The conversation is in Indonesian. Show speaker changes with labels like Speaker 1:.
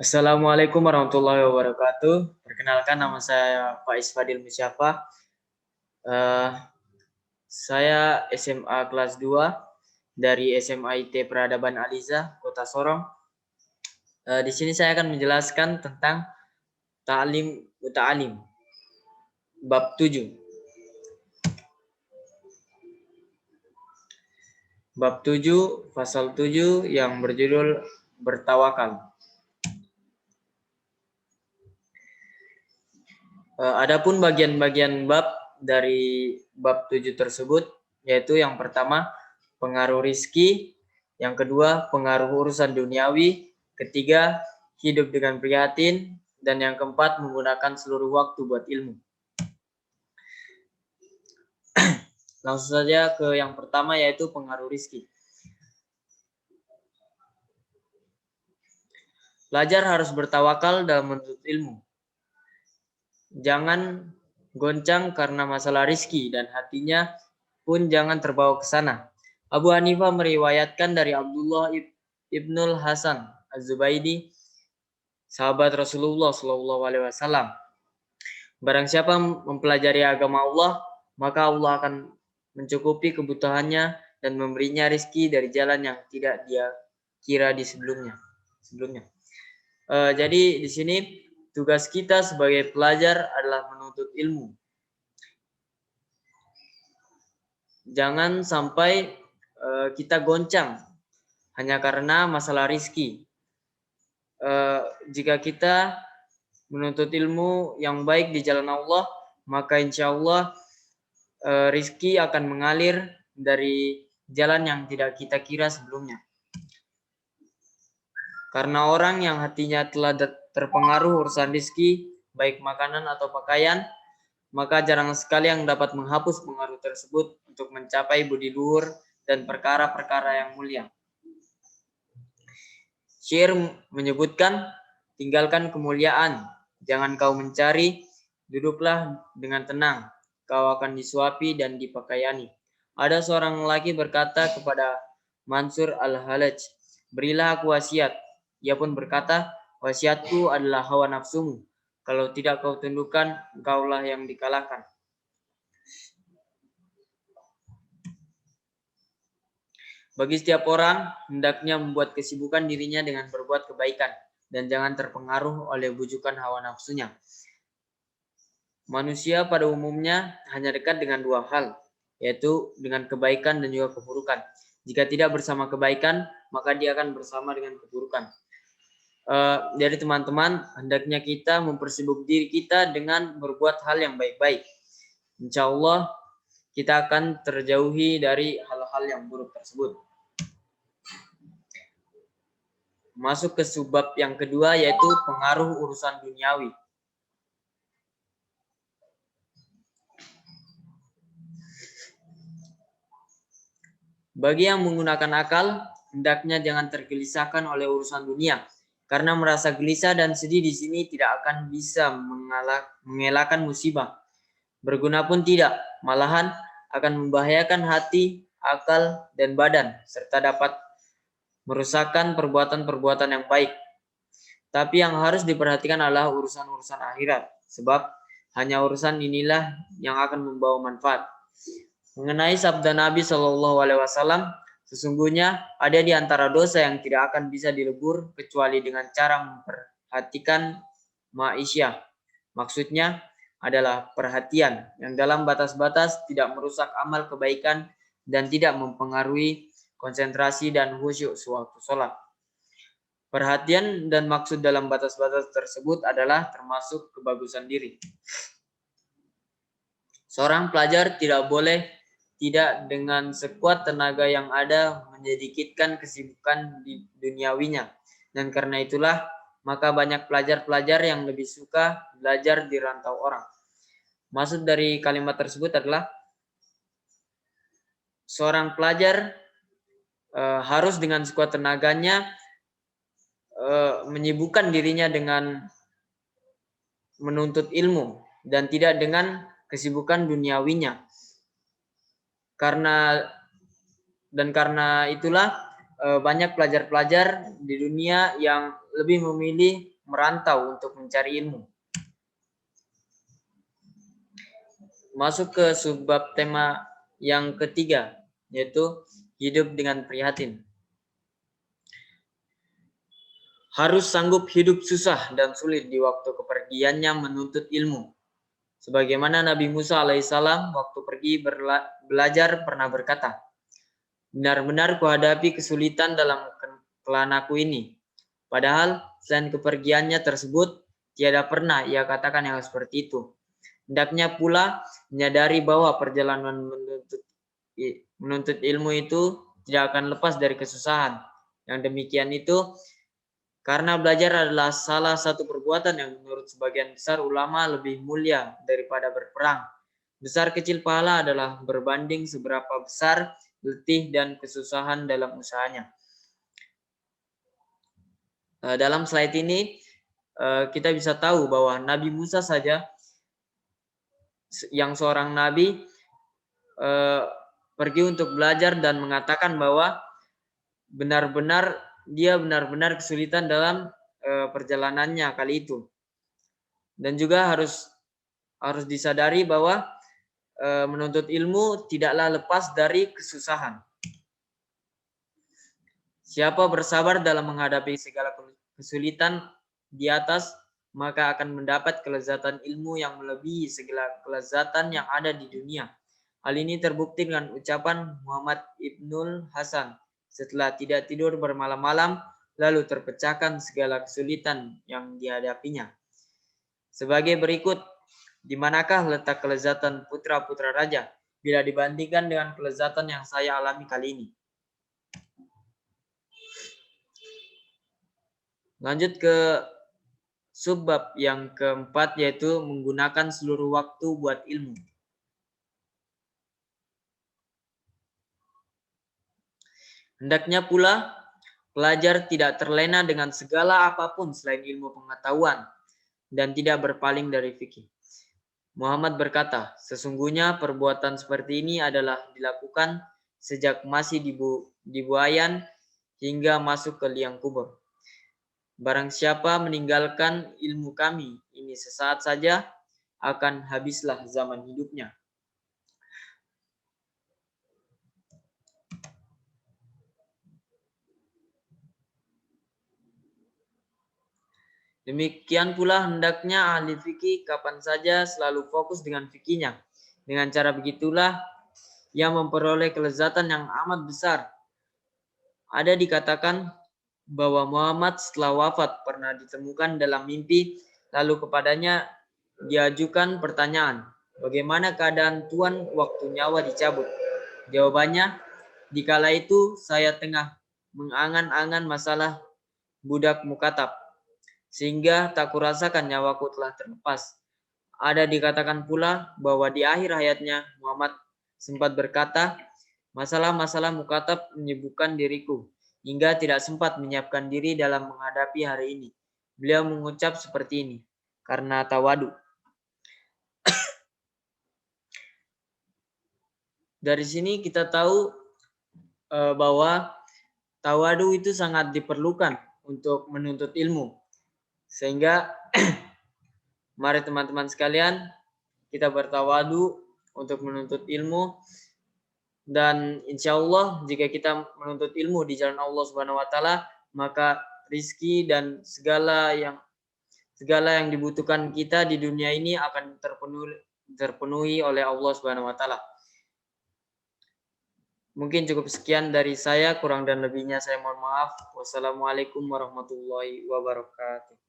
Speaker 1: Assalamualaikum warahmatullahi wabarakatuh. Perkenalkan, nama saya Faiz Fadil Musyafa. Saya SMA kelas 2 dari SMA IT Peradaban Aliza, Kota Sorong. Di sini saya akan menjelaskan tentang ta'lim wa ta'alim, bab 7. Bab 7, pasal 7 yang berjudul bertawakal. Adapun bagian-bagian bab dari bab 7 tersebut, yaitu yang pertama pengaruh rizki, yang kedua pengaruh urusan duniawi, ketiga hidup dengan prihatin, dan yang keempat menggunakan seluruh waktu buat ilmu. Langsung saja ke yang pertama, yaitu pengaruh rizki. Pelajar harus bertawakal dalam menuntut ilmu. Jangan goncang karena masalah rizki, dan hatinya pun jangan terbawa ke sana. Abu Hanifah meriwayatkan dari Abdullah ibnul Hasan Az-Zubaidi, sahabat Rasulullah SAW. Barang siapa mempelajari agama Allah, maka Allah akan mencukupi kebutuhannya dan memberinya rizki dari jalan yang tidak dia kira di sebelumnya. Jadi di sini tugas kita sebagai pelajar adalah menuntut ilmu. Jangan sampai kita goncang hanya karena masalah rizki. Jika kita menuntut ilmu yang baik di jalan Allah, maka insya Allah rizki akan mengalir dari jalan yang tidak kita kira sebelumnya. Karena orang yang hatinya telah terpengaruh urusan rizki, baik makanan atau pakaian, maka jarang sekali yang dapat menghapus pengaruh tersebut untuk mencapai budi luhur dan perkara-perkara yang mulia. Syair menyebutkan, tinggalkan kemuliaan, jangan kau mencari, duduklah dengan tenang, kau akan disuapi dan dipakaiani. Ada seorang lelaki berkata kepada Mansur al-Halaj, berilah aku wasiat. Ia pun berkata, wasiatku adalah hawa nafsumu. Kalau tidak kau tundukkan, engkaulah yang dikalahkan. Bagi setiap orang, hendaknya membuat kesibukan dirinya dengan berbuat kebaikan dan jangan terpengaruh oleh bujukan hawa nafsunya. Manusia pada umumnya hanya dekat dengan dua hal, yaitu dengan kebaikan dan juga keburukan. Jika tidak bersama kebaikan, maka dia akan bersama dengan keburukan. Jadi teman-teman, hendaknya kita mempersibuk diri kita dengan berbuat hal yang baik-baik. Insya Allah kita akan terjauhi dari hal-hal yang buruk tersebut. Masuk ke subbab yang kedua, yaitu pengaruh urusan duniawi. Bagi yang menggunakan akal, hendaknya jangan tergelisahkan oleh urusan dunia. Karena merasa gelisah dan sedih di sini tidak akan bisa mengelakkan musibah. Berguna pun tidak, malahan akan membahayakan hati, akal, dan badan, serta dapat merusakkan perbuatan-perbuatan yang baik. Tapi yang harus diperhatikan adalah urusan-urusan akhirat, sebab hanya urusan inilah yang akan membawa manfaat. Mengenai sabda Nabi SAW, sesungguhnya ada di antara dosa yang tidak akan bisa dilebur kecuali dengan cara memperhatikan ma'isyah. Maksudnya adalah perhatian yang dalam batas-batas tidak merusak amal kebaikan dan tidak mempengaruhi konsentrasi dan khusyuk sewaktu sholat. Perhatian dan maksud dalam batas-batas tersebut adalah termasuk kebagusan diri. Seorang pelajar tidak boleh tidak dengan sekuat tenaga yang ada menyedikitkan kesibukan di duniawinya. Dan karena itulah maka banyak pelajar-pelajar yang lebih suka belajar di rantau orang. Maksud dari kalimat tersebut adalah seorang pelajar harus dengan sekuat tenaganya menyibukkan dirinya dengan menuntut ilmu dan tidak dengan kesibukan duniawinya. Karena itulah banyak pelajar-pelajar di dunia yang lebih memilih merantau untuk mencari ilmu. Masuk ke subbab tema yang ketiga, yaitu hidup dengan prihatin. Harus sanggup hidup susah dan sulit di waktu kepergiannya menuntut ilmu. Sebagaimana Nabi Musa alaihissalam waktu pergi belajar pernah berkata, benar-benar kuhadapi kesulitan dalam kelanaku ini. Padahal selain kepergiannya tersebut, tiada pernah ia katakan yang seperti itu. Hendaknya pula menyadari bahwa perjalanan menuntut ilmu itu tidak akan lepas dari kesusahan. Yang demikian itu karena belajar adalah salah satu perbuatan yang menurut sebagian besar ulama lebih mulia daripada berperang. Besar kecil pahala adalah berbanding seberapa besar letih dan kesusahan dalam usahanya. Dalam slide ini kita bisa tahu bahwa Nabi Musa saja yang seorang nabi pergi untuk belajar dan mengatakan bahwa dia benar-benar kesulitan dalam perjalanannya kali itu. Dan juga harus disadari bahwa menuntut ilmu tidaklah lepas dari kesusahan. Siapa bersabar dalam menghadapi segala kesulitan di atas, maka akan mendapat kelezatan ilmu yang melebihi segala kelezatan yang ada di dunia. Hal ini terbukti dengan ucapan Muhammad Ibnul Hasan setelah tidak tidur bermalam-malam, lalu terpecahkan segala kesulitan yang dihadapinya. Sebagai berikut, di manakah letak kelezatan putra-putra raja bila dibandingkan dengan kelezatan yang saya alami kali ini? Lanjut ke subbab yang keempat, yaitu menggunakan seluruh waktu buat ilmu. Hendaknya pula pelajar tidak terlena dengan segala apapun selain ilmu pengetahuan dan tidak berpaling dari fikih. Muhammad berkata, sesungguhnya perbuatan seperti ini adalah dilakukan sejak masih di buayan hingga masuk ke liang kubur. Barang siapa meninggalkan ilmu kami ini sesaat saja, akan habislah zaman hidupnya. Demikian pula hendaknya ahli fikih kapan saja selalu fokus dengan fikihnya. Dengan cara begitulah ia memperoleh kelezatan yang amat besar. Ada dikatakan bahwa Muhammad setelah wafat pernah ditemukan dalam mimpi, lalu kepadanya diajukan pertanyaan, bagaimana keadaan Tuan waktu nyawa dicabut? Jawabannya, dikala itu saya tengah mengangan-angan masalah budak mukatab, sehingga tak kurasakan nyawaku telah terlepas. Ada dikatakan pula bahwa di akhir hayatnya Muhammad sempat berkata, masalah-masalah mukatab menyibukkan diriku, hingga tidak sempat menyiapkan diri dalam menghadapi hari ini. Beliau mengucap seperti ini, karena tawadu. Dari sini kita tahu bahwa tawadu itu sangat diperlukan untuk menuntut ilmu. Sehingga mari teman-teman sekalian kita bertawadu untuk menuntut ilmu, dan insya Allah jika kita menuntut ilmu di jalan Allah Subhanahu Wa Taala, maka rizki dan segala yang dibutuhkan kita di dunia ini akan terpenuhi oleh Allah Subhanahu Wa Taala. Mungkin cukup sekian dari saya, kurang dan lebihnya saya mohon maaf. Wassalamualaikum warahmatullahi wabarakatuh.